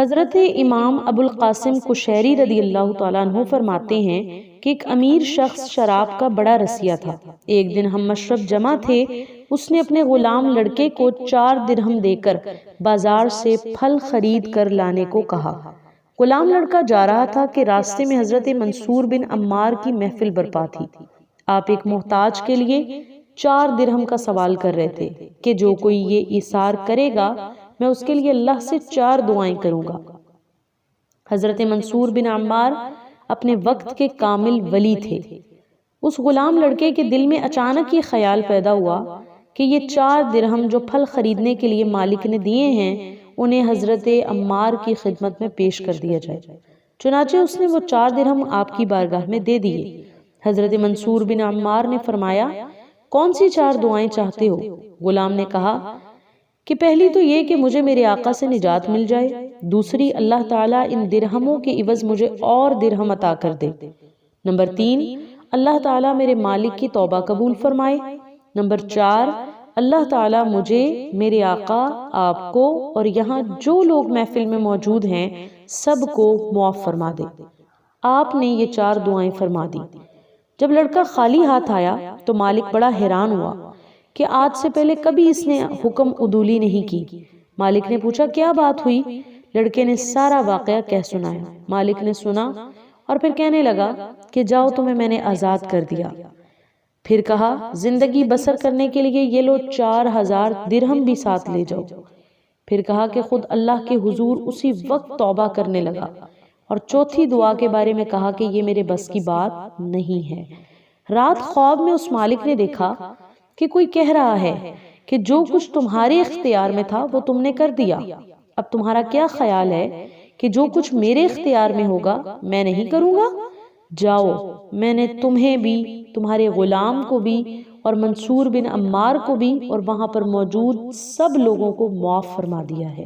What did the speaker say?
حضرت امام ابو القاسم قشیری رضی اللہ تعالیٰ عنہ فرماتے ہیں کہ ایک امیر شخص شراب کا بڑا رسیہ تھا۔ ایک دن ہم مشرب جمع تھے، اس نے اپنے غلام لڑکے کو 4 درہم دے کر بازار سے پھل خرید کر لانے کو کہا۔ غلام لڑکا جا رہا تھا کہ راستے میں حضرت منصور بن عمار کی محفل برپا تھی۔ آپ ایک محتاج کے لیے 4 درہم کا سوال کر رہے تھے کہ جو کوئی یہ ایثار کرے گا میں اس کے لیے اللہ سے 4 دعائیں کروں گا۔ حضرت منصور بن عمار اپنے وقت کے کامل ولی تھے۔ اس غلام لڑکے کے دل میں اچانک یہ خیال پیدا ہوا کہ یہ 4 درہم جو پھل خریدنے کے لیے مالک نے دیے ہیں انہیں حضرت عمار کی خدمت میں پیش کر دیا جائے۔ چنانچہ اس نے وہ 4 درہم آپ کی بارگاہ میں دے دیے۔ حضرت منصور بن عمار نے فرمایا، کون سی 4 دعائیں چاہتے ہو؟ غلام نے کہا کہ پہلی تو یہ کہ مجھے میرے آقا سے نجات مل جائے، دوسری اللہ تعالیٰ ان درہموں کے عوض مجھے اور درہم عطا کر دے، نمبر 3 اللہ تعالیٰ میرے مالک کی توبہ قبول فرمائے، نمبر 4 اللہ تعالیٰ مجھے، میرے آقا، آپ کو اور یہاں جو لوگ محفل میں موجود ہیں سب کو معاف فرما دے۔ آپ نے یہ 4 دعائیں فرما دی۔ جب لڑکا خالی ہاتھ آیا تو مالک بڑا حیران ہوا کہ آج سے پہلے کبھی اس نے حکم عدولی نہیں کی۔ مالک نے پوچھا کیا بات ہوئی؟ لڑکے نے سارا واقعہ کہہ سنایا۔ مالک نے سنا اور پھر کہنے لگا کہ جاؤ تمہیں میں نے آزاد کر دیا۔ پھر کہا زندگی بسر کرنے کے لیے یہ لو 4000 درہم بھی ساتھ لے جاؤ۔ پھر کہا کہ خود اللہ کے حضور اسی وقت توبہ کرنے لگا، اور چوتھی دعا کے بارے میں کہا کہ یہ میرے بس کی بات نہیں ہے۔ رات خواب میں اس مالک نے دیکھا کہ کوئی کہہ رہا ہے کہ جو کچھ تمہارے اختیار میں تھا وہ تم نے کر دیا، اب تمہارا کیا خیال ہے کہ جو کچھ میرے اختیار میں ہوگا میں نہیں کروں گا؟ جاؤ، میں نے تمہیں بھی، تمہارے غلام کو بھی اور منصور بن عمار کو بھی اور وہاں پر موجود سب لوگوں کو معاف فرما دیا ہے۔